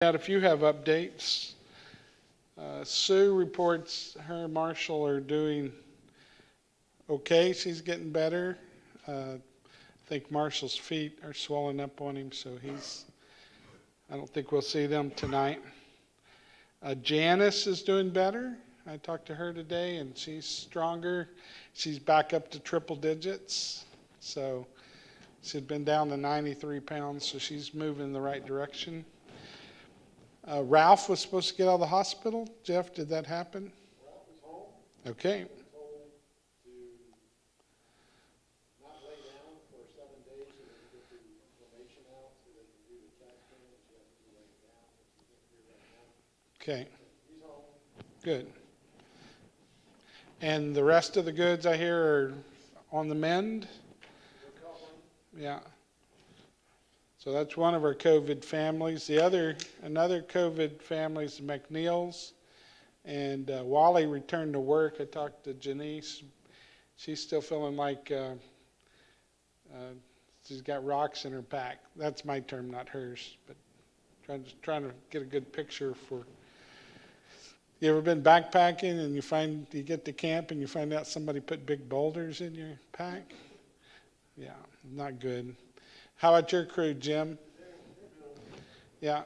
Out if you have updates. Sue reports her and Marshall are doing okay. She's getting better. I think Marshall's feet are swelling up on him, so I don't think we'll see them tonight. Janice is doing better. I talked to her today, and she's stronger. She's back up to triple digits. So she'd been down to 93 pounds, so she's moving in the right direction. Ralph was supposed to get out of the hospital. Jeff, did that happen? Ralph is home. Okay. Told to not lay down for 7 days so they can get the inflammation out so they can do the CAT scan, and she has to be laying down, which is here right now. Okay. He's home. Good. And the rest of the goods I hear are on the mend? Recovering. Yeah. So that's one of our COVID families. Another COVID family is the McNeils. And Wally returned to work. I talked to Janice. She's still feeling like she's got rocks in her back. That's my term, not hers. But trying to get a good picture for. You ever been backpacking and you get to camp and you find out somebody put big boulders in your pack? Yeah, not good. How about your crew, Jim? Yeah.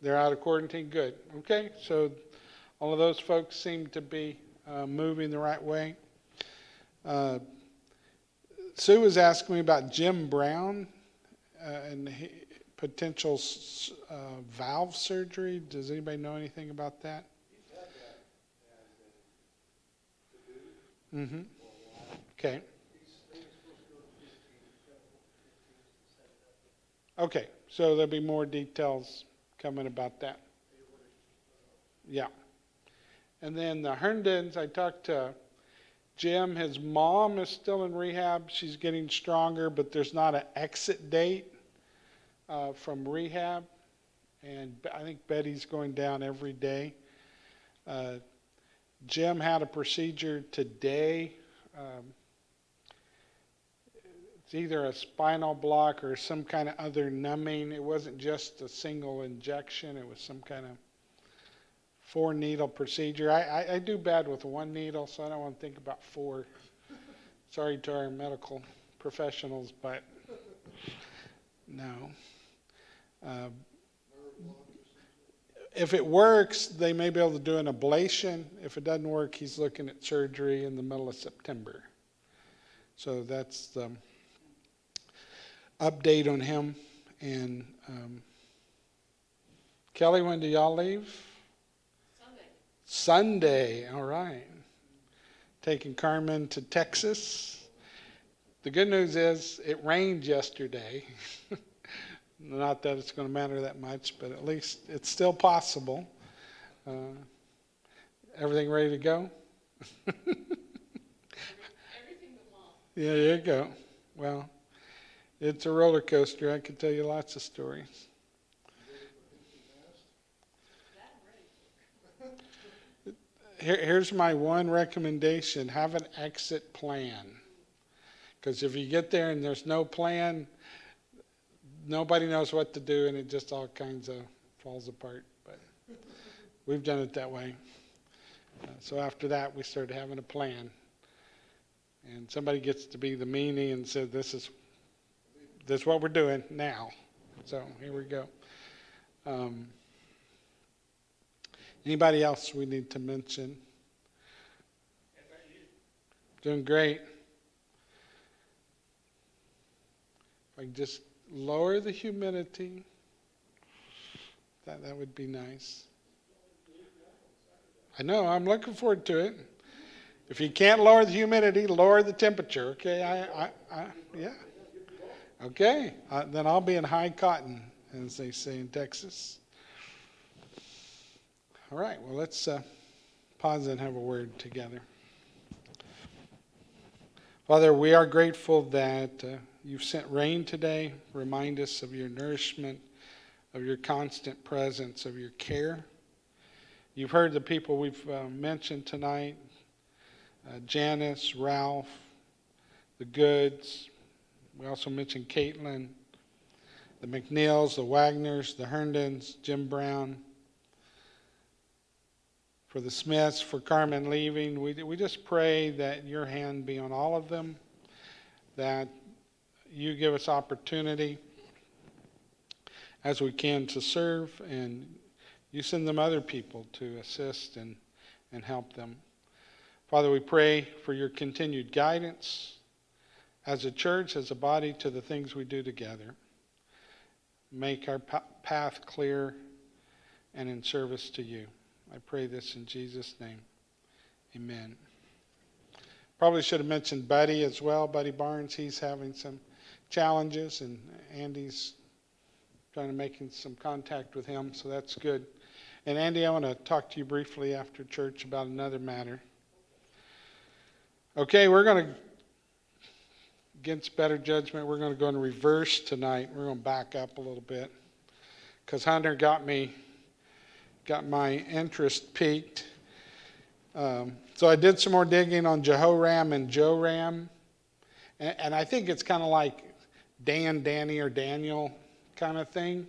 They're out of quarantine? Good. Okay, so all of those folks seem to be moving the right way. Sue was asking me about Jim Brown and potential valve surgery. Does anybody know anything about that? He's had that as to do Mm-hmm. for a while. Okay. He's supposed to go to 15. He's got 15 to set it up. Okay, so there'll be more details coming about that. Yeah. And then the Herndons, I talked to Jim. His mom is still in rehab. She's getting stronger, but there's not an exit date from rehab. And I think Betty's going down every day. Jim had a procedure today. It's either a spinal block or some kind of other numbing. It wasn't just a single injection. It was some kind of 4-needle procedure. I do bad with 1 needle, so I don't want to think about 4. Sorry to our medical professionals, but no. If it works, they may be able to do an ablation. If it doesn't work, he's looking at surgery in the middle of September. So that's the update on him. And Kelly, when do y'all leave? Sunday. All right. Taking Carmen to Texas. The good news is it rained yesterday. Not that it's going to matter that much, but at least it's still possible. Everything ready to go? Everything but mom. Yeah, there you go. Well, it's a roller coaster. I could tell you lots of stories. Here's my one recommendation. Have an exit plan. Because if you get there and there's no plan, nobody knows what to do and it just all kinds of falls apart. But we've done it that way. So after that, we started having a plan. And somebody gets to be the meanie and said, this is what we're doing now. So here we go. Anybody else we need to mention? Doing great. If I can just lower the humidity, that would be nice. I know, I'm looking forward to it. If you can't lower the humidity, lower the temperature, okay? Yeah. Okay, then I'll be in high cotton, as they say in Texas. All right, well, let's pause and have a word together. Father, we are grateful that you've sent rain today. Remind us of your nourishment, of your constant presence, of your care. You've heard the people we've mentioned tonight, Janice, Ralph, the Goods. We also mentioned Caitlin. the McNeils, the Wagners, the Herndons, Jim Brown, for the Smiths, for Carmen leaving. We just pray that your hand be on all of them, that you give us opportunity as we can to serve, and you send them other people to assist and help them. Father, we pray for your continued guidance as a church, as a body, to the things we do together. Make our path clear and in service to you. I pray this in Jesus' name. Amen. Probably should have mentioned Buddy as well, Buddy Barnes. He's having some challenges, and Andy's trying to make some contact with him, so that's good. And Andy, I want to talk to you briefly after church about another matter. Okay, we're going to, against better judgment, we're going to go in reverse tonight. We're going to back up a little bit because Hunter got my interest piqued. So I did some more digging on Jehoram and Joram, and I think it's kind of like Dan, Danny, or Daniel kind of thing.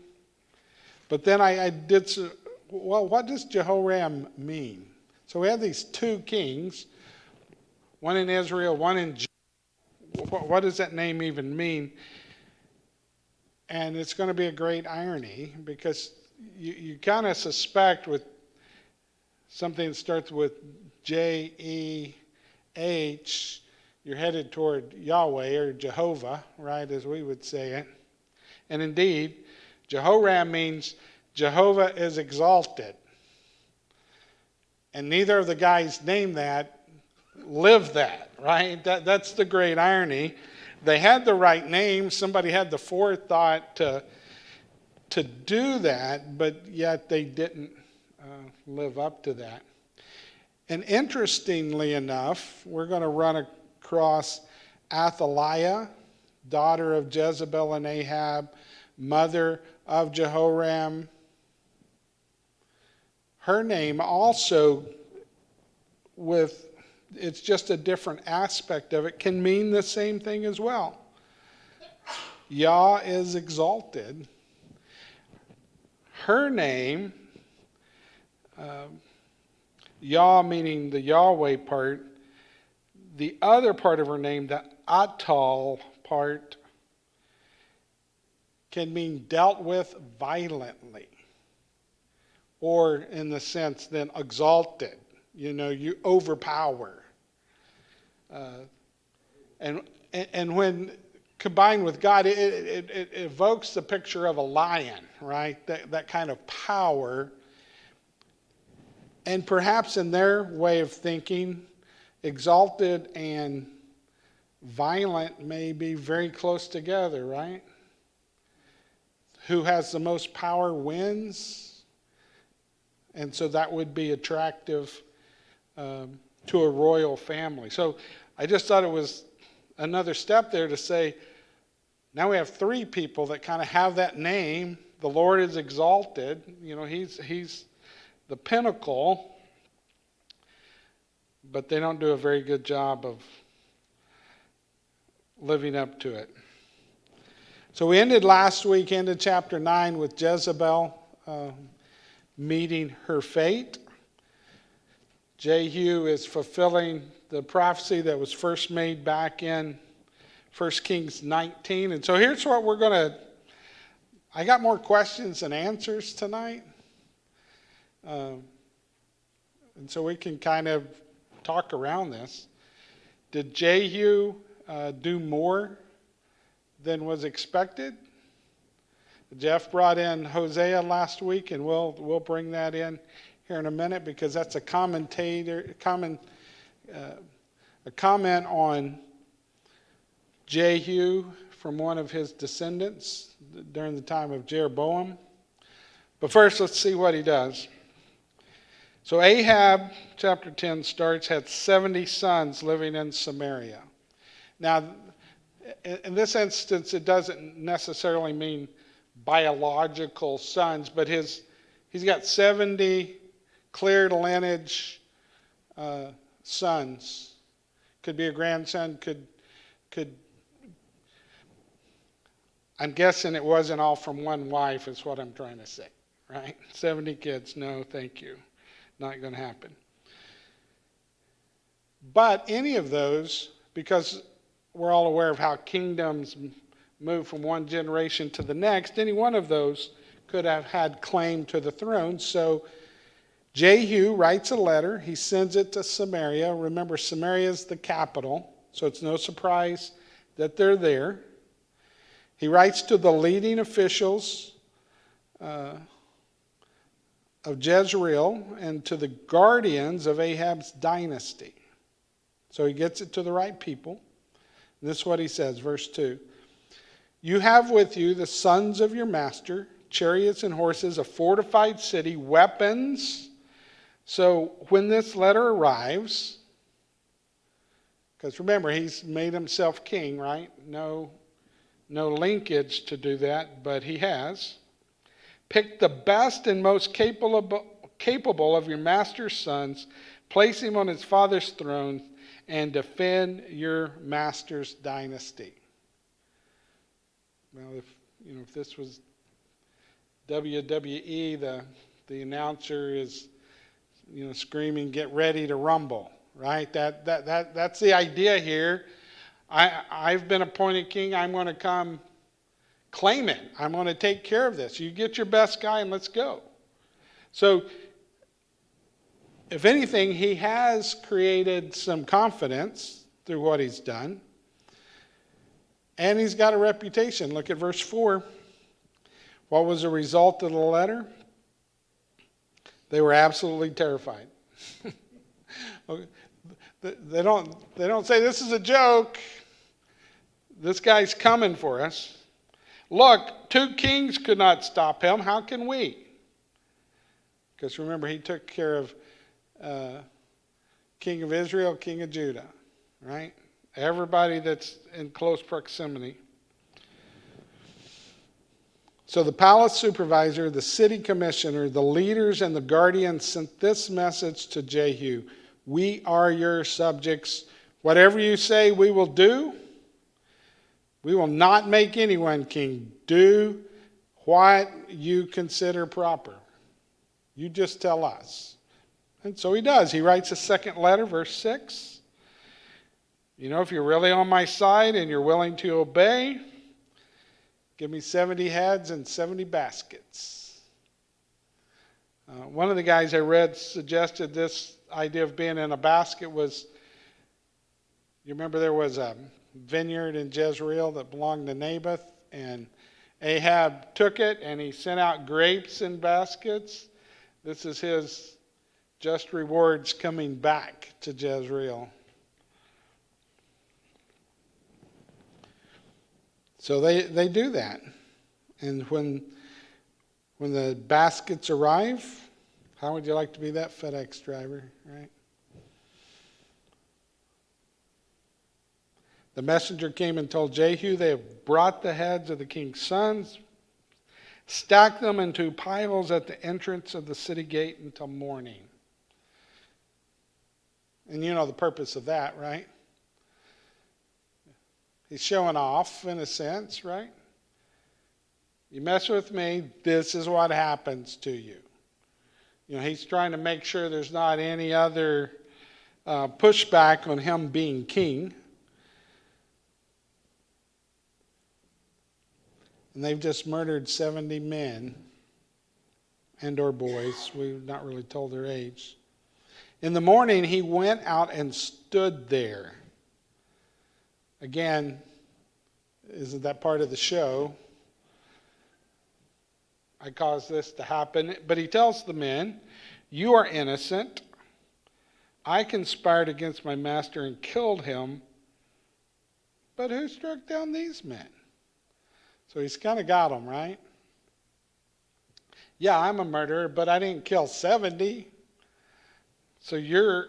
But then I did some, well, what does Jehoram mean? So we have these two kings, one in Israel, one in Judah. What does that name even mean? And it's going to be a great irony because you kind of suspect with something that starts with Jehh, you're headed toward Yahweh or Jehovah, right, as we would say it. And indeed, Jehoram means Jehovah is exalted. And neither of the guys named that live that, right? That's the great irony. They had the right name. Somebody had the forethought to do that, but yet they didn't live up to that. And interestingly enough, we're going to run across Athaliah, daughter of Jezebel and Ahab, mother of Jehoram. Her name also, it's just a different aspect of it, can mean the same thing as well. Yah is exalted. Her name, Yah meaning the Yahweh part, the other part of her name, the Atal part, can mean dealt with violently, or in the sense then exalted. You overpower. And when combined with God, it evokes the picture of a lion, right? That kind of power. And perhaps in their way of thinking, exalted and violent may be very close together, right? Who has the most power wins. And so that would be attractive to a royal family. So I just thought it was another step there to say, now we have three people that kind of have that name. The Lord is exalted. He's the pinnacle. But they don't do a very good job of living up to it. So we ended last week, ended chapter 9 with Jezebel meeting her fate. Jehu is fulfilling the prophecy that was first made back in 1 Kings 19. And so here's what we're going to... I got more questions than answers tonight. And so we can kind of talk around this. Did Jehu do more than was expected? Jeff brought in Hosea last week, and we'll bring that in here in a minute because that's a comment on Jehu from one of his descendants during the time of Jeroboam. But first, let's see what he does. So Ahab, chapter 10 starts, had 70 sons living in Samaria. Now, in this instance, it doesn't necessarily mean biological sons, but he's got 70 cleared lineage sons. Could be a grandson, could I'm guessing it wasn't all from one wife is what I'm trying to say, right? 70 kids, no, thank you. Not going to happen. But any of those, because we're all aware of how kingdoms move from one generation to the next, any one of those could have had claim to the throne. So Jehu writes a letter. He sends it to Samaria. Remember, Samaria is the capital, so it's no surprise that they're there. He writes to the leading officials of Jezreel and to the guardians of Ahab's dynasty. So he gets it to the right people. And this is what he says, verse 2. You have with you the sons of your master, chariots and horses, a fortified city, weapons. So when this letter arrives, because remember, he's made himself king, right? No linkage to do that, but he has. Pick the best and most capable of your master's sons, place him on his father's throne, and defend your master's dynasty. Well, if this was WWE, the announcer is screaming, "Get ready to rumble!" Right? That's the idea here. I've been appointed king. I'm going to come claim it. I'm going to take care of this. You get your best guy and let's go. So, if anything, he has created some confidence through what he's done. And he's got a reputation. Look at verse 4. What was the result of the letter? They were absolutely terrified. They don't say this is a joke. This guy's coming for us. Look, 2 kings could not stop him. How can we? Because remember, he took care of king of Israel, king of Judah, right? Everybody that's in close proximity. So the palace supervisor, the city commissioner, the leaders, and the guardians sent this message to Jehu. We are your subjects. Whatever you say, we will do. We will not make anyone king. Do what you consider proper. You just tell us. And so he does. He writes a second letter, verse 6. If you're really on my side and you're willing to obey, give me 70 heads and 70 baskets. One of the guys I read suggested this idea of being in a basket was, you remember there was a vineyard in Jezreel that belonged to Naboth, and Ahab took it and he sent out grapes in baskets. This is his just rewards coming back to Jezreel. So they do that. And when the baskets arrive, how would you like to be that FedEx driver, right? The messenger came and told Jehu, they have brought the heads of the king's sons, stacked them in 2 piles at the entrance of the city gate until morning. And you know the purpose of that, right? He's showing off in a sense, right? You mess with me, this is what happens to you. He's trying to make sure there's not any other pushback on him being king. And they've just murdered 70 men and or boys. We've not really told their age. In the morning, he went out and stood there. Again, isn't that part of the show? I caused this to happen. But he tells the men, you are innocent. I conspired against my master and killed him. But who struck down these men? So he's kind of got them, right? Yeah, I'm a murderer, but I didn't kill 70. So you're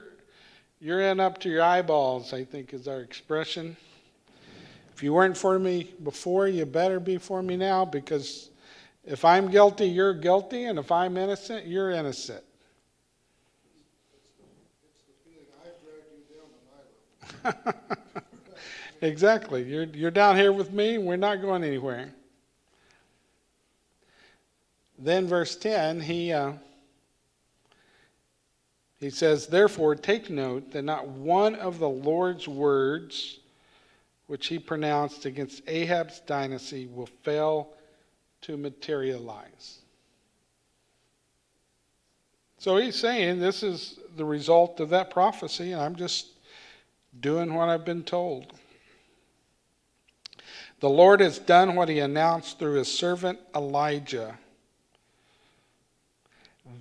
in up to your eyeballs, I think is our expression. If you weren't for me before, you better be for me now, because if I'm guilty, you're guilty, and if I'm innocent, you're innocent. It's the feeling I've dragged you down to my level. Exactly. You're down here with me, and we're not going anywhere. Then verse 10, he says, "Therefore take note that not one of the Lord's words which he pronounced against Ahab's dynasty will fail to materialize." So he's saying this is the result of that prophecy, and I'm just doing what I've been told. The Lord has done what he announced through his servant Elijah.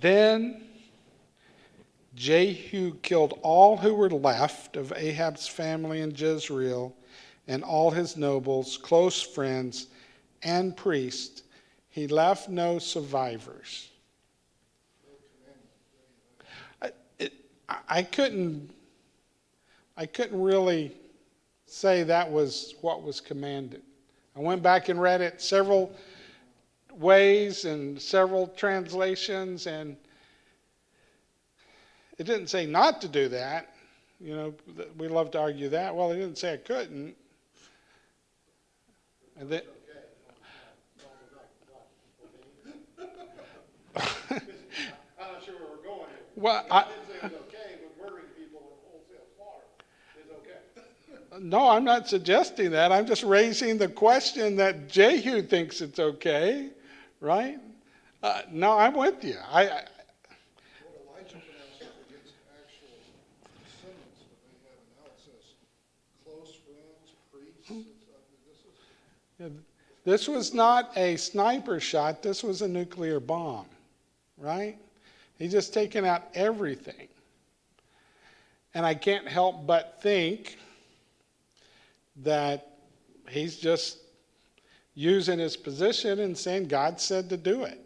Then Jehu killed all who were left of Ahab's family in Jezreel, and all his nobles, close friends, and priests. He left no survivors. I couldn't really say that was what was commanded. I went back and read it several ways and several translations, and it didn't say not to do that. You know, we love to argue that. Well, it didn't say I couldn't. And then, I'm not sure where we're going here. well, I didn't say it was okay, but murdering people in wholesale slaughter is okay. no, I'm not suggesting that. I'm just raising the question that Jehu thinks it's okay, right? No, I'm with you. What Elijah pronounced against actual descendants of Ahab, and now it says close friends, priests. This was not a sniper shot. This was a nuclear bomb, right? He's just taken out everything. And I can't help but think that he's just using his position and saying God said to do it.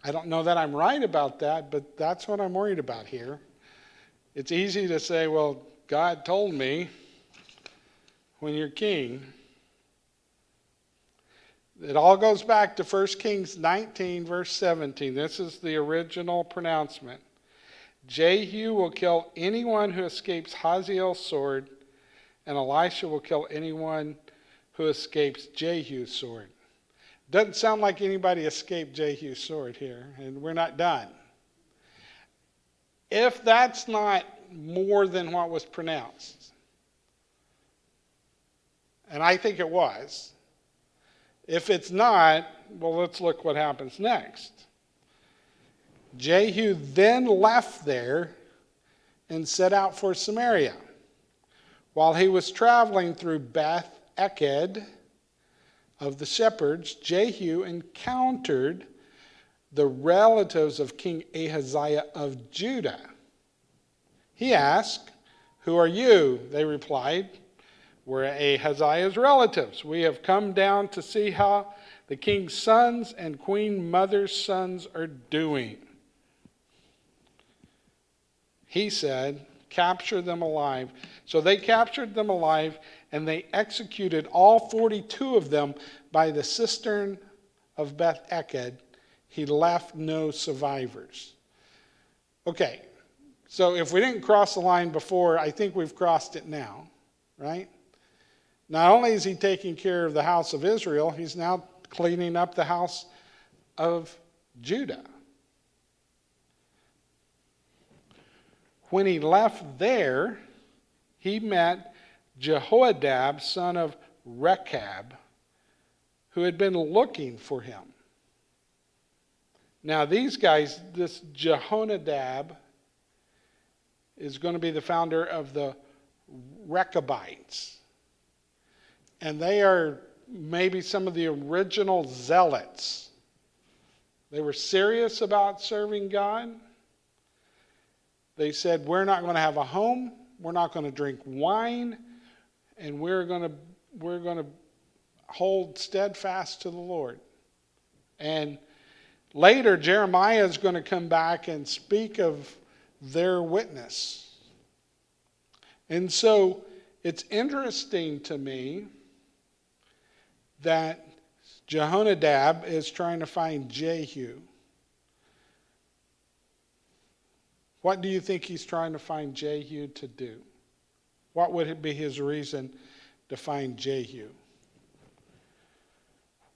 I don't know that I'm right about that, but that's what I'm worried about here. It's easy to say, well, God told me when you're king. It all goes back to 1 Kings 19, verse 17. This is the original pronouncement. Jehu will kill anyone who escapes Hazael's sword, and Elisha will kill anyone who escapes Jehu's sword. Doesn't sound like anybody escaped Jehu's sword here, and we're not done. If that's not more than what was pronounced, and I think it was, if it's not, well, let's look what happens next. Jehu then left there and set out for Samaria. While he was traveling through Beth Eked of the shepherds, Jehu encountered the relatives of King Ahaziah of Judah. He asked, "Who are you?" They replied, "We're Ahaziah's relatives. We have come down to see how the king's sons and queen mother's sons are doing." He said, "Capture them alive." So they captured them alive, and they executed all 42 of them by the cistern of Beth Eked. He left no survivors. Okay, so if we didn't cross the line before, I think we've crossed it now, right? Not only is he taking care of the house of Israel, he's now cleaning up the house of Judah. When he left there, he met Jehoiada, son of Rechab, who had been looking for him. Now these guys, this Jehonadab is going to be the founder of the Rechabites. And they are maybe some of the original zealots. They were serious about serving God. They said, we're not going to have a home, we're not going to drink wine, and we're going to hold steadfast to the Lord. And later, Jeremiah is going to come back and speak of their witness. And so it's interesting to me that Jehonadab is trying to find Jehu. What do you think he's trying to find Jehu to do? What would be his reason to find Jehu?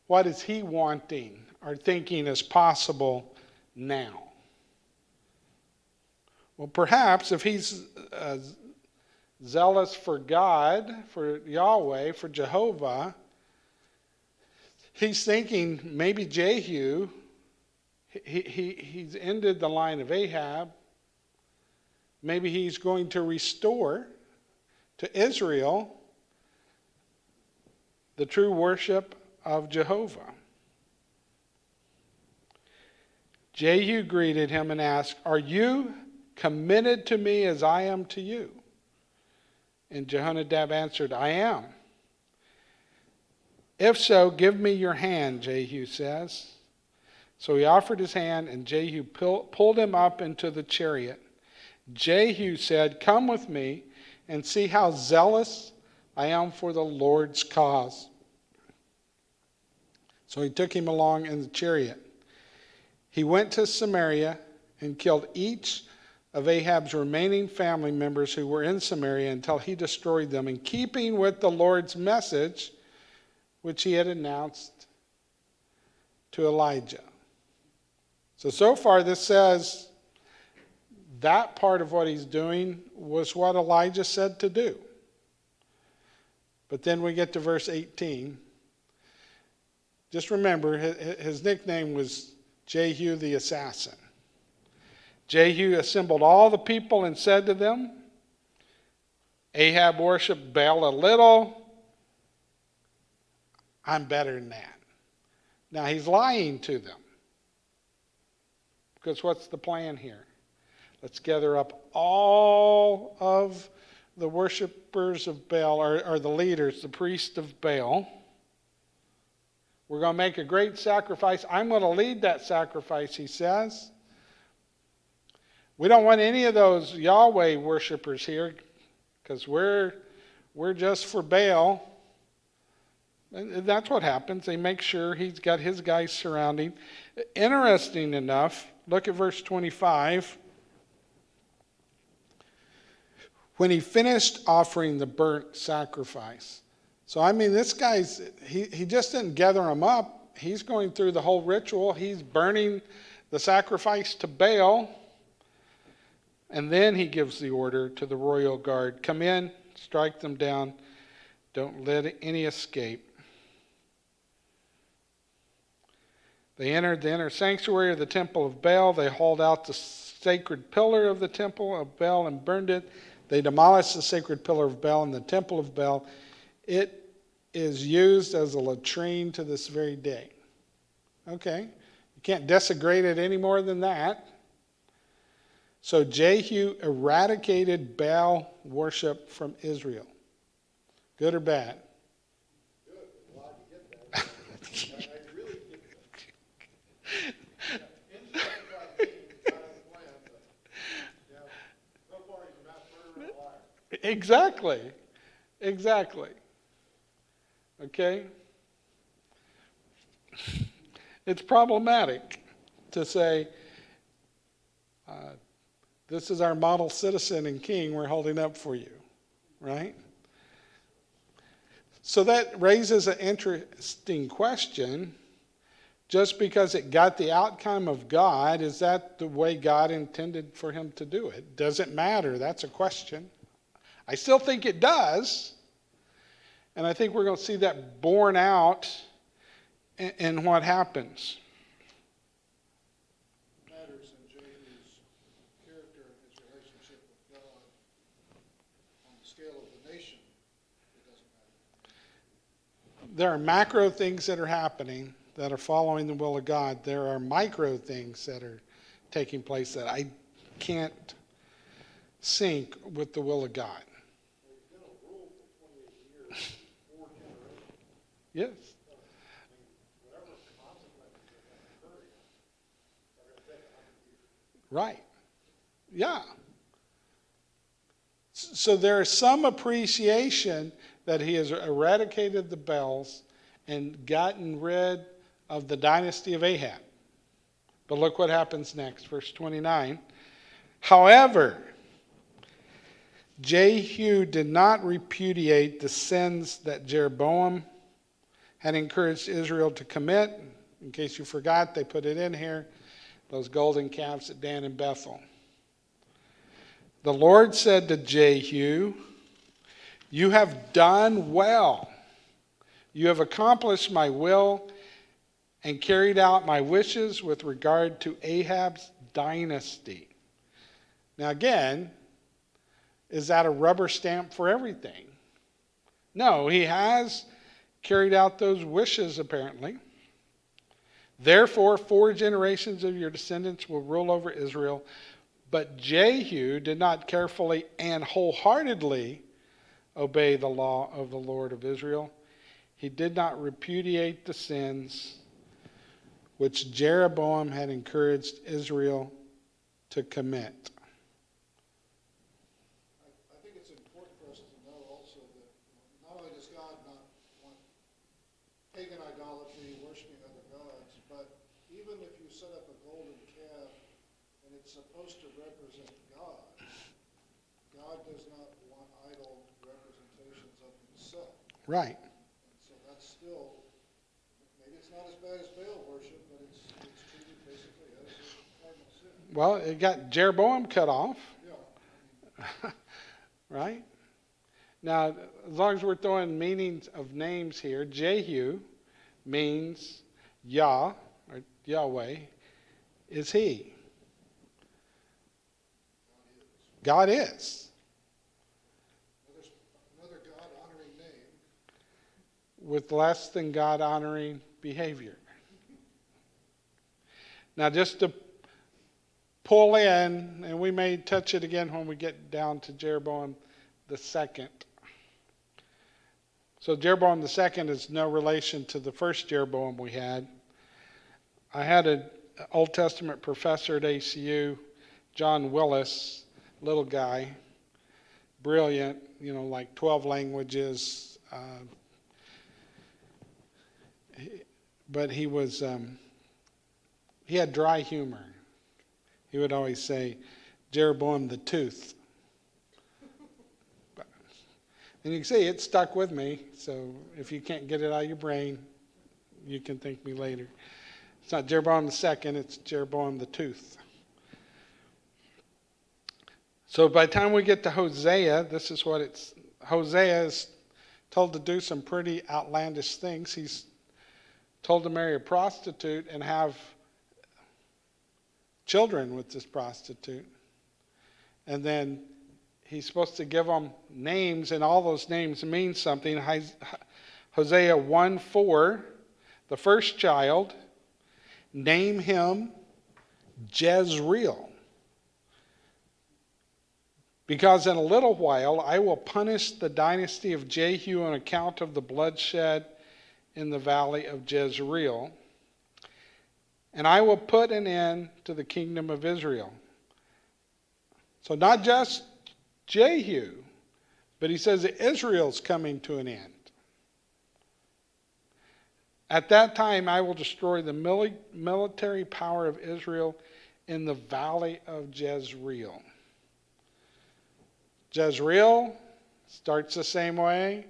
What is he wanting or thinking is possible now? Well, perhaps if he's zealous for God, for Yahweh, for Jehovah, he's thinking maybe Jehu, he's ended the line of Ahab. Maybe he's going to restore to Israel the true worship of Jehovah. Jehu greeted him and asked, "Are you committed to me as I am to you?" And Jehonadab answered, "I am." "If so, give me your hand," Jehu says. So he offered his hand, and Jehu pulled him up into the chariot. Jehu said, "Come with me and see how zealous I am for the Lord's cause." So he took him along in the chariot. He went to Samaria and killed each of Ahab's remaining family members who were in Samaria until he destroyed them, in keeping with the Lord's message which he had announced to Elijah. So far this says that part of what he's doing was what Elijah said to do. But then we get to verse 18. Just remember, his nickname was Jehu the assassin. Jehu assembled all the people and said to them, "Ahab worshiped Baal a little. I'm better than that." Now he's lying to them. Because what's the plan here? Let's gather up all of the worshipers of Baal, or the leaders, the priests of Baal. We're going to make a great sacrifice. I'm going to lead that sacrifice, he says. We don't want any of those Yahweh worshipers here, because we're just for Baal. And that's what happens. They make sure he's got his guys surrounding. Interesting enough, look at verse 25. When he finished offering the burnt sacrifice. So I mean, this guy's, he just didn't gather them up. He's going through the whole ritual. He's burning the sacrifice to Baal. And then he gives the order to the royal guard, "Come in, strike them down. Don't let any escape." They entered the inner sanctuary of the temple of Baal. They hauled out the sacred pillar of the temple of Baal and burned it. They demolished the sacred pillar of Baal and the temple of Baal. It is used as a latrine to this very day. Okay, you can't desecrate it any more than that. So Jehu eradicated Baal worship from Israel. Good or bad? Good. I'm glad you get that. I really get that. Inside God being God's plan, but yeah, so far he's not murderer or liar. Exactly. Okay? It's problematic to say, this is our model citizen and king we're holding up for you, right? So that raises an interesting question. Just because it got the outcome of God, is that the way God intended for him to do it? Does it matter? That's a question. I still think it does. And I think we're going to see that borne out in what happens. Matters in Jehu's character and his relationship with God. On the scale of the nation, it doesn't matter. There are macro things that are happening that are following the will of God. There are micro things that are taking place that I can't sync with the will of God. Well, he's going to rule for 28 years, 4 generations. Yes. Whatever consequences are going to occur, are going to take 100 years. Right. Yeah. So there is some appreciation that he has eradicated the Baals and gotten rid of the dynasty of Ahab. But look what happens next, verse 29. However, Jehu did not repudiate the sins that Jeroboam had encouraged Israel to commit. In case you forgot, they put it in here. Those golden calves at Dan and Bethel. The Lord said to Jehu, "You have done well. You have accomplished my will and carried out my wishes with regard to Ahab's dynasty." Now again, is that a rubber stamp for everything? No, he has carried out those wishes apparently. "Therefore, 4 generations of your descendants will rule over Israel." But Jehu did not carefully and wholeheartedly obey the law of the Lord of Israel. He did not repudiate the sins which Jeroboam had encouraged Israel to commit. I think it's important for us to know also that not only does God not want pagan idolatry, worshiping other gods, but even if you set up a golden calf and it's supposed to represent God, God does not want idol representations of himself. Right. And so that's still, maybe it's not as bad as Baal worship, but it's treated basically as a cardinal sin. Well, it got Jeroboam cut off. Yeah. Right? Now, as long as we're throwing meanings of names here, Jehu means Yah, or Yahweh, is he. God is. Another God-honoring name. With less than God-honoring behavior. Now, just to pull in, and we may touch it again when we get down to Jeroboam the second. So Jeroboam the second is no relation to the first Jeroboam we had. I had an Old Testament professor at ACU, John Willis, little guy, brilliant, like 12 languages. But he had dry humor. He would always say, Jeroboam the tooth. And you can see it stuck with me, so if you can't get it out of your brain, you can thank me later. It's not Jeroboam the second, it's Jeroboam the tooth. So by the time we get to Hosea, this is what Hosea is told to do some pretty outlandish things. He's told to marry a prostitute and have children with this prostitute. And then he's supposed to give them names, and all those names mean something. Hosea 1:4, the first child, name him Jezreel. Because in a little while I will punish the dynasty of Jehu on account of the bloodshed in the valley of Jezreel. And I will put an end to the kingdom of Israel. So not just Jehu, but he says that Israel's coming to an end. At that time, I will destroy the military power of Israel in the valley of Jezreel. Jezreel starts the same way.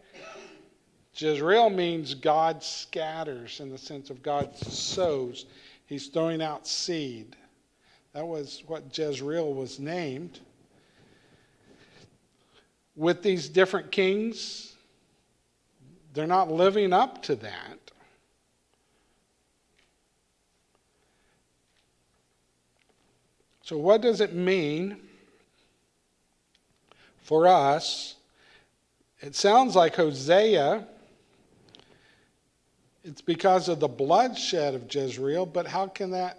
Jezreel means God scatters, in the sense of God sows. He's throwing out seed. That was what Jezreel was named. With these different kings, they're not living up to that. So what does it mean for us? It sounds like Hosea, it's because of the bloodshed of Jezreel, but how can that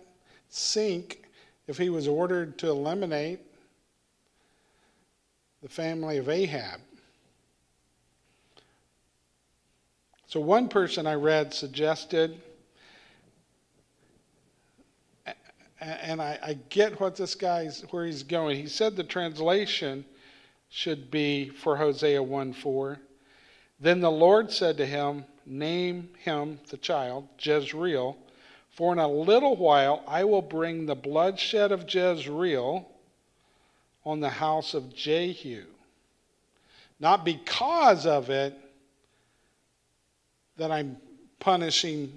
sink if he was ordered to eliminate the family of Ahab? So one person I read suggested, and I get what this guy's, where he's going. He said the translation should be for Hosea 1:4. Then the Lord said to him, name him, the child, Jezreel, for in a little while I will bring the bloodshed of Jezreel on the house of Jehu. Not because of it that I'm punishing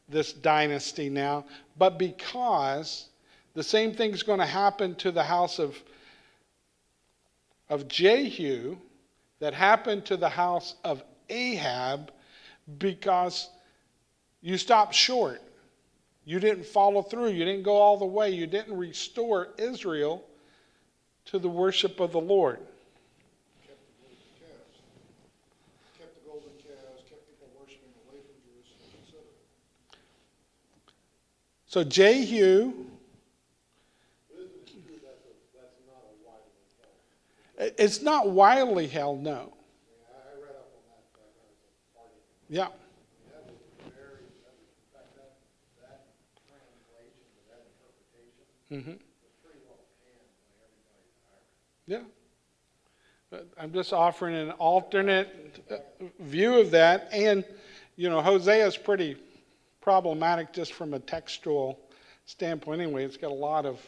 this dynasty now, but because the same thing's going to happen to the house of Jehu that happened to the house of Ahab, because you stopped short. You didn't follow through. You didn't go all the way. You didn't restore Israel to the worship of the Lord. Kept the golden calves, kept people worshiping away from Jerusalem, etc. So Jehu, it's not widely held, no. I read up on that argument. Yeah. That was very, in fact, that translation, that interpretation, was pretty well panned by everybody that I read. Yeah. I'm just offering an alternate view of that. And, Hosea is pretty problematic just from a textual standpoint anyway. It's got a lot of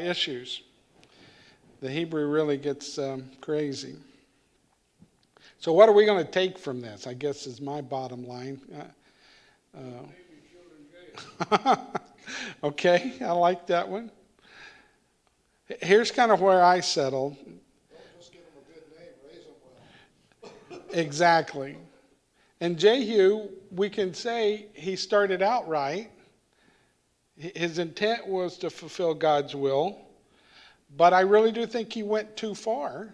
issues. The Hebrew really gets crazy. So what are we going to take from this, I guess, is my bottom line. Okay, I like that one. Here's kind of where I settled. Don't just give them a good name, raise them well. Exactly. And Jehu, we can say he started out right. His intent was to fulfill God's will. But I really do think he went too far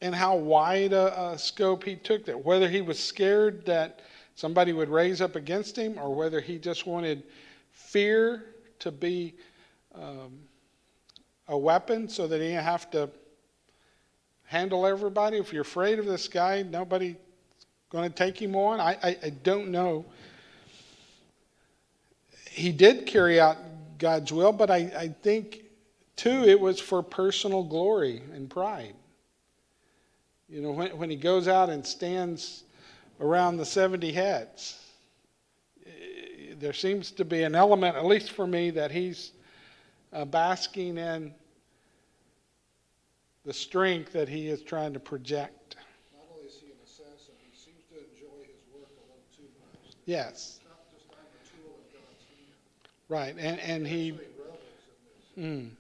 in how wide a scope he took that. Whether he was scared that somebody would raise up against him, or whether he just wanted fear to be a weapon so that he didn't have to handle everybody. If you're afraid of this guy, nobody's going to take him on. I don't know. He did carry out God's will, but I think, too, it was for personal glory and pride. When he goes out and stands around the 70 heads, there seems to be an element, at least for me, that he's basking in the strength that he is trying to project. Not only is he an assassin, he seems to enjoy his work a little too much. Yes. It's not just I'm a tool in God's hand. Right, and he... Actually revels in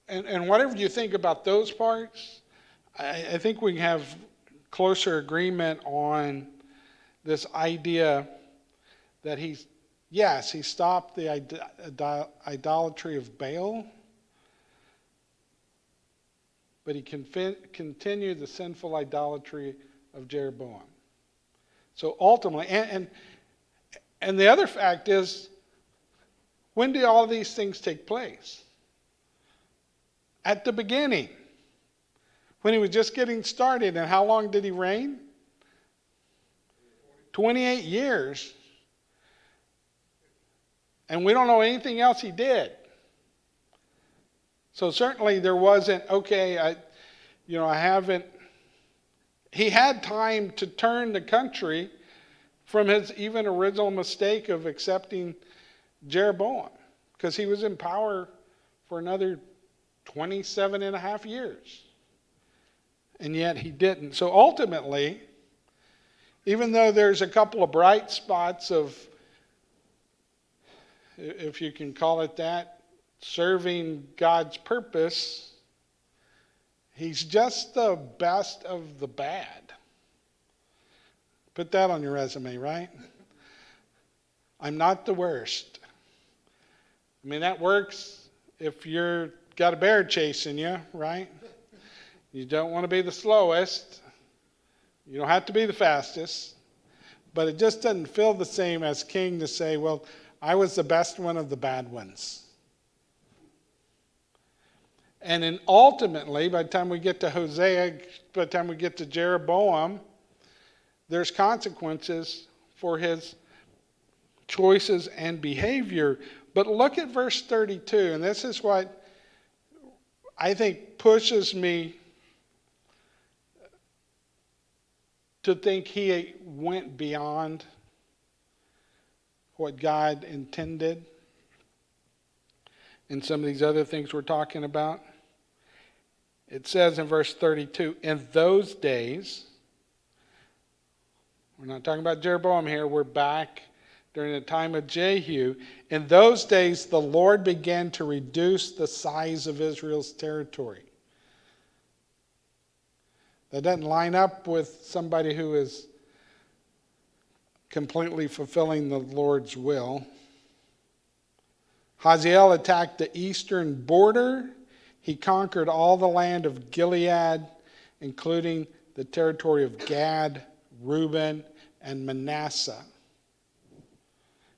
this. And whatever you think about those parts, I think we have closer agreement on this idea that he stopped the idolatry of Baal, but he continued the sinful idolatry of Jeroboam. So ultimately, and the other fact is, when did all of these things take place? At the beginning, when he was just getting started. And how long did he reign? 28 years. And we don't know anything else he did. So certainly there wasn't, he had time to turn the country from his even original mistake of accepting Jeroboam, because he was in power for another 27 and a half years. And yet he didn't. So ultimately, even though there's a couple of bright spots of, if you can call it that, serving God's purpose, he's just the best of the bad. Put that on your resume, right? I'm not the worst. I mean, that works if you're got a bear chasing you, right? You don't want to be the slowest. You don't have to be the fastest. But it just doesn't feel the same as king to say, well, I was the best one of the bad ones. And then ultimately, by the time we get to Hosea, by the time we get to Jeroboam, there's consequences for his choices and behavior. But look at verse 32, and this is what I think pushes me to think he went beyond what God intended in some of these other things we're talking about. It says in verse 32, in those days, We're not talking about Jeroboam here. We're back during the time of Jehu. In those days, the Lord began to reduce the size of Israel's territory. That doesn't line up with somebody who is completely fulfilling the Lord's will. Hazael attacked the eastern border. He conquered all the land of Gilead, including the territory of Gad, Reuben, and Manasseh,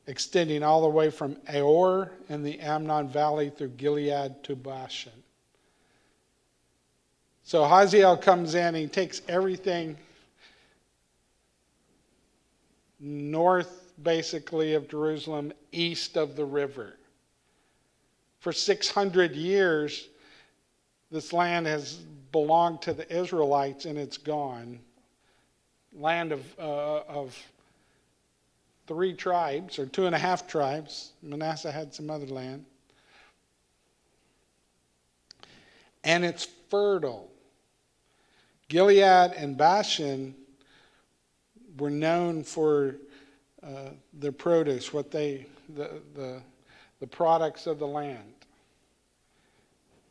extending all the way from Aor in the Amnon Valley through Gilead to Bashan. So Hazael comes in and he takes everything north, basically, of Jerusalem, east of the river. For 600 years, this land has belonged to the Israelites, and it's gone. Land of 3 tribes, or 2.5 tribes. Manasseh had some other land. And it's fertile. Gilead and Bashan were known for their produce, the products of the land.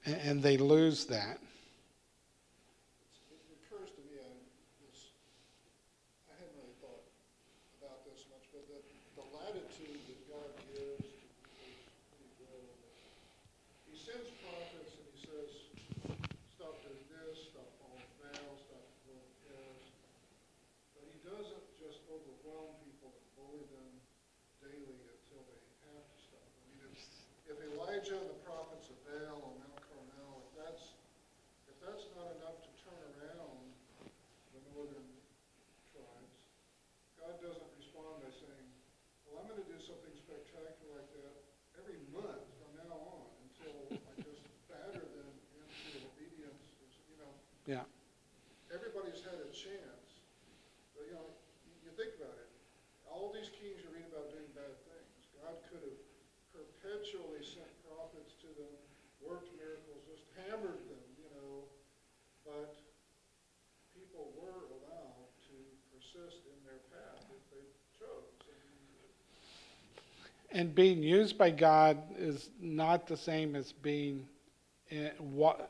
And they lose that. It occurs to me, I hadn't really thought about this much, but the latitude that God gives to people is pretty good. He sends prophets and he says, stop doing this, stop falling foul, stop doing this. But he doesn't just overwhelm people and bully them daily until they have to stop. I mean, if Elijah and the prophets of Baal on Mount Carmel, if that's not enough to turn around the northern tribes, God doesn't respond by saying, well, I'm going to do something spectacular like that every month from now on until I just batter them into obedience. Yeah. Everybody's had a chance. But, you think about it. All these kings you read about doing bad things. God could have perpetually sent prophets to them, worked miracles, just hammered them, but people were allowed to persist in their path if they chose. And being used by God is not the same as being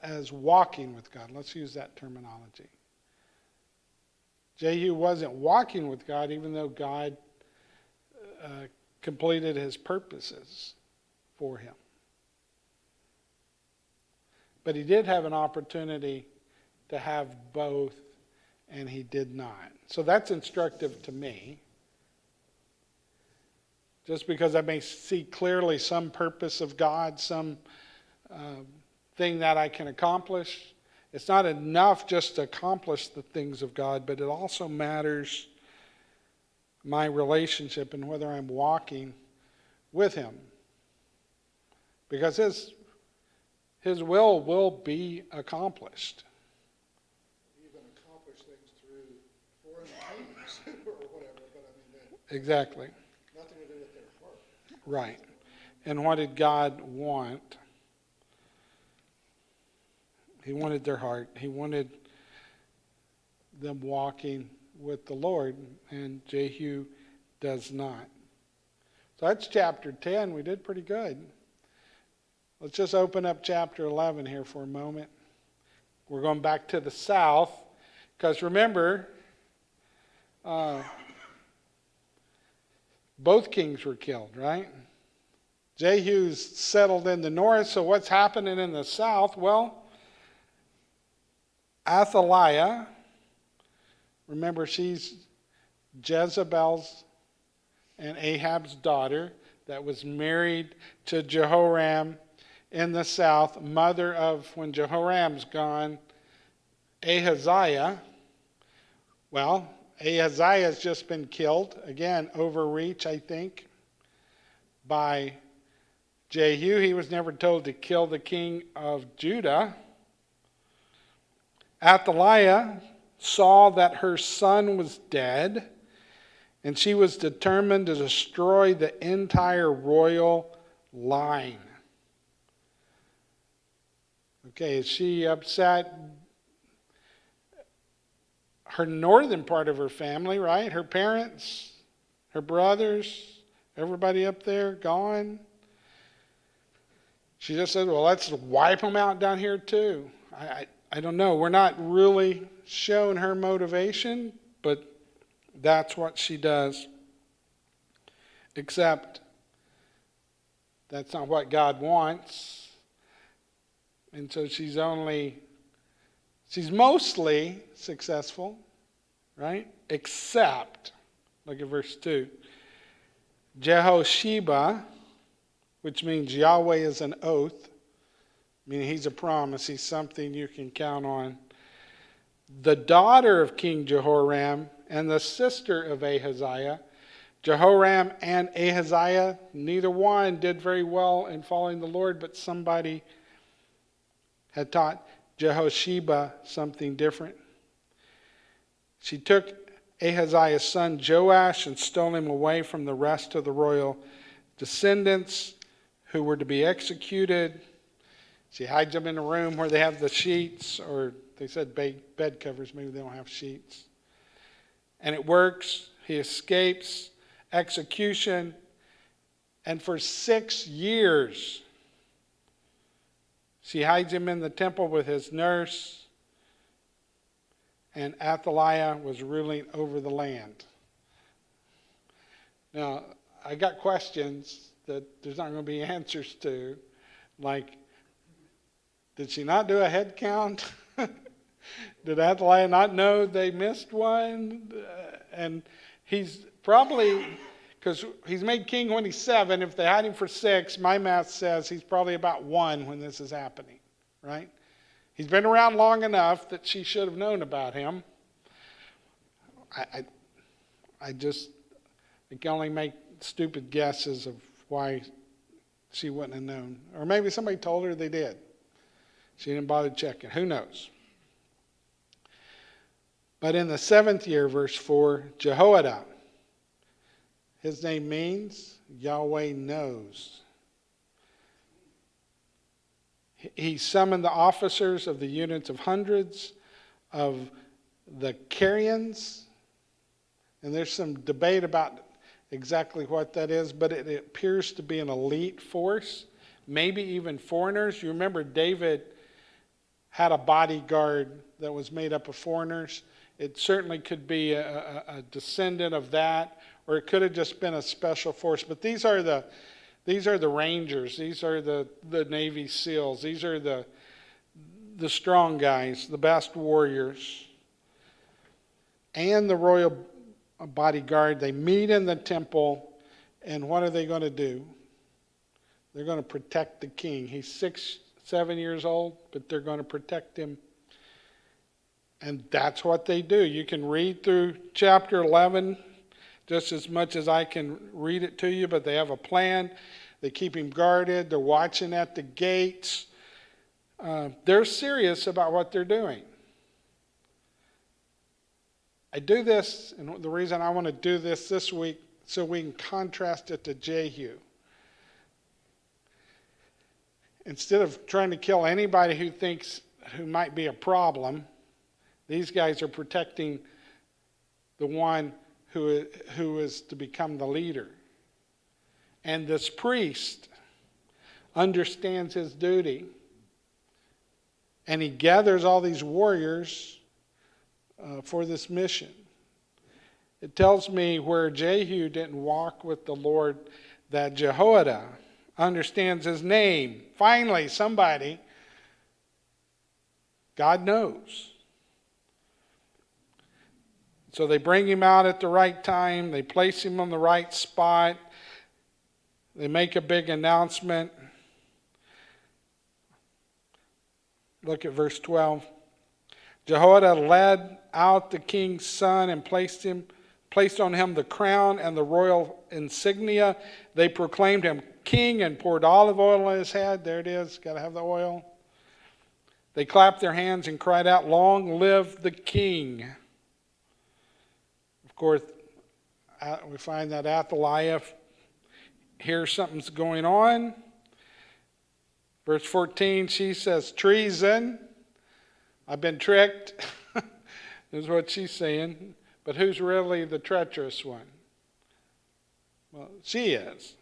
as walking with God. Let's use that terminology. Jehu wasn't walking with God, even though God completed his purposes for him. But he did have an opportunity to have both, and he did not. So that's instructive to me. Just because I may see clearly some purpose of God, some thing that I can accomplish, it's not enough just to accomplish the things of God, but it also matters my relationship and whether I'm walking with him. Because his will be accomplished. Even accomplish things through foreign kings or whatever, but Exactly. nothing to do with their heart. Right. And what did God want? He wanted their heart. He wanted them walking with the Lord, and Jehu does not. So that's chapter 10. We did pretty good. Let's just open up chapter 11 here for a moment. We're going back to the south, because remember, both kings were killed, right? Jehu's settled in the north, so what's happening in the south? Well, Athaliah, remember she's Jezebel's and Ahab's daughter that was married to Jehoram in the south, mother of, when Jehoram's gone, Ahaziah. Well, Ahaziah's just been killed. Again, overreach, I think, by Jehu. He was never told to kill the king of Judah. Athaliah saw that her son was dead, and she was determined to destroy the entire royal line. Okay, is she upset? her northern part of her family, right? Her parents, her brothers, everybody up there gone. She just said, well, let's wipe them out down here too. I don't know. We're not really showing her motivation, but that's what she does. Except that's not what God wants. And so she's mostly successful, right? Except, look at verse 2. Jehosheba, which means Yahweh is an oath, meaning he's a promise, he's something you can count on. The daughter of King Jehoram and the sister of Ahaziah. Jehoram and Ahaziah, neither one did very well in following the Lord, but somebody had taught Jehosheba something different. She took Ahaziah's son Joash and stole him away from the rest of the royal descendants who were to be executed. She hides them in a room where they have the sheets, or they said bed covers, maybe they don't have sheets. And it works. He escapes execution. And for 6 years, she hides him in the temple with his nurse. And Athaliah was ruling over the land. Now, I got questions that there's not going to be answers to. Like, did she not do a head count? Did Athaliah not know they missed one? And he's probably, because he's made king when he's 7. If they had him for 6, my math says he's probably about 1 when this is happening, right? He's been around long enough that she should have known about him. I can only make stupid guesses of why she wouldn't have known. Or maybe somebody told her they did. She didn't bother checking. Who knows? But in the 7th year, verse 4, Jehoiada, his name means Yahweh knows. He summoned the officers of the units of hundreds, of the Carians, and there's some debate about exactly what that is, but it appears to be an elite force, maybe even foreigners. You remember David had a bodyguard that was made up of foreigners. It certainly could be a descendant of that, or it could have just been a special force. But these are the Rangers. These are the Navy SEALs. These are the strong guys, the best warriors. And the royal bodyguard, they meet in the temple, and what are they going to do? They're going to protect the king. He's 7 years old, but they're going to protect him. And that's what they do. You can read through chapter 11 just as much as I can read it to you, but they have a plan. They keep him guarded. They're watching at the gates. They're serious about what they're doing. I do this, and the reason I want to do this week, so we can contrast it to Jehu. Instead of trying to kill anybody who might be a problem, these guys are protecting the one who is to become the leader. And this priest understands his duty, and he gathers all these warriors for this mission. It tells me where Jehu didn't walk with the Lord, that Jehoiada understands his name. Finally, somebody, God knows. So they bring him out at the right time. They place him on the right spot. They make a big announcement. Look at verse 12. Jehoiada led out the king's son and placed on him the crown and the royal insignia. They proclaimed him king and poured olive oil on his head. There it is. Got to have the oil. They clapped their hands and cried out, "Long live the king." Of course, we find that Athaliah hears something's going on. Verse 14, she says, "Treason. I've been tricked." is what she's saying. But who's really the treacherous one? Well, she is.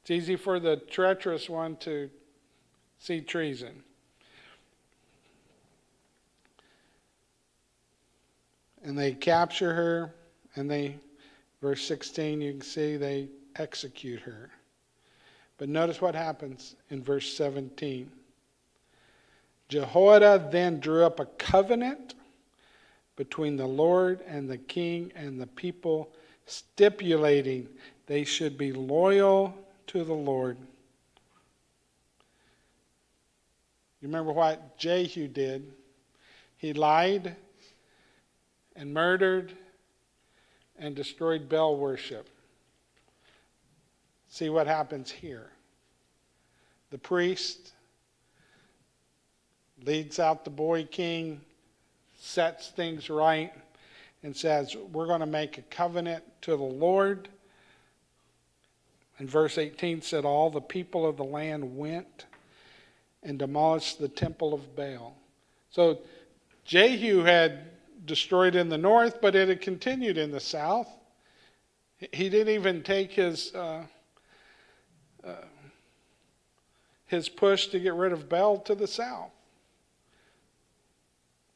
It's easy for the treacherous one to see treason. And they capture her, and they, verse 16, you can see they execute her. But notice what happens in verse 17. Jehoiada then drew up a covenant between the Lord and the king and the people, stipulating they should be loyal to the Lord. You remember what Jehu did? He lied and murdered and destroyed Baal worship. See what happens here. The priest leads out the boy king, sets things right, and says, we're going to make a covenant to the Lord. And verse 18 said, all the people of the land went and demolished the temple of Baal. So Jehu had destroyed in the north, but it had continued in the south. He didn't even take his push to get rid of Baal to the south.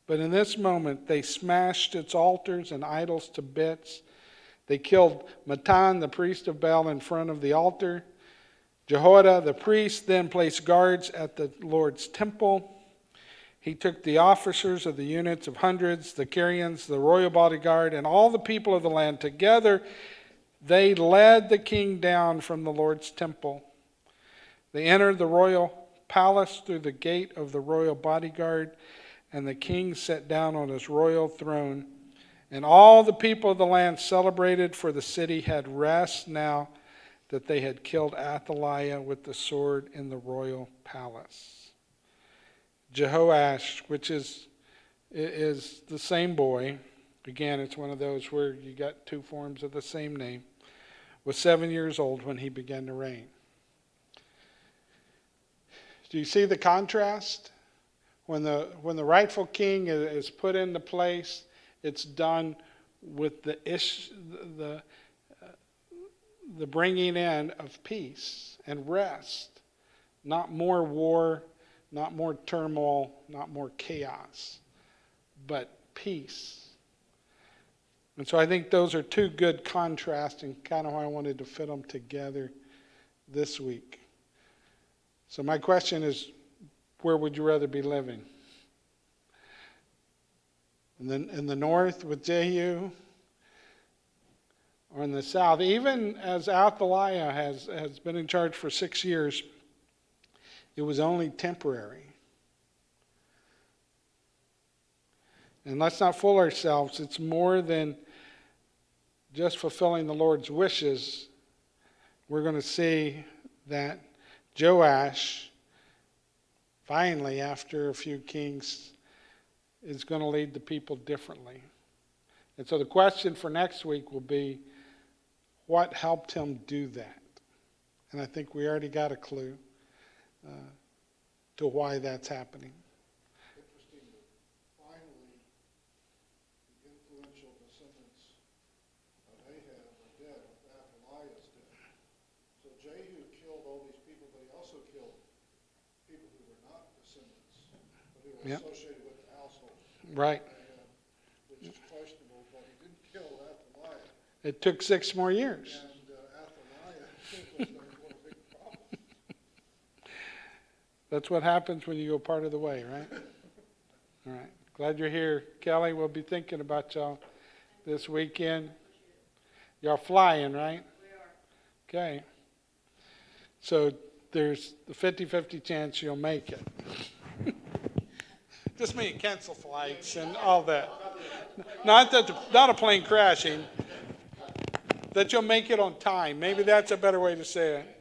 But in this moment, they smashed its altars and idols to bits. They killed Matan, the priest of Baal, in front of the altar. Jehoiada, the priest, then placed guards at the Lord's temple. He took the officers of the units of hundreds, the Carians, the royal bodyguard, and all the people of the land together. They led the king down from the Lord's temple. They entered the royal palace through the gate of the royal bodyguard, and the king sat down on his royal throne. And all the people of the land celebrated, for the city had rest now that they had killed Athaliah with the sword in the royal palace. Jehoash, which is the same boy, again, it's one of those where you got two forms of the same name, was 7 years old when he began to reign. Do you see the contrast? When the rightful king is put into place, it's done with the bringing in of peace and rest. Not more war, not more turmoil, not more chaos, but peace. And so I think those are two good contrasts, and kind of why I wanted to fit them together this week. So my question is, where would you rather be living? In the north with Jehu, or in the south? Even as Athaliah has been in charge for 6 years, it was only temporary. And let's not fool ourselves. It's more than just fulfilling the Lord's wishes. We're going to see that Joash, finally, after a few kings, is going to lead the people differently. And so the question for next week will be, what helped him do that? And I think we already got a clue to why that's happening. Interesting that finally the influential descendants of Ahab are dead with Athaliah's death. So Jehu killed all these people, but he also killed people who were not descendants, but who were associated with the household. Right. Which is questionable, but he didn't kill Athaliah. It took 6 more years. And Athaliah was going to a big problem. That's what happens when you go part of the way, right? All right. Glad you're here. Kelly, we'll be thinking about y'all this weekend. Y'all flying, right? We are. Okay. So there's the 50-50 chance you'll make it. Just mean cancel flights and all that. Not a plane crashing. That you'll make it on time. Maybe that's a better way to say it.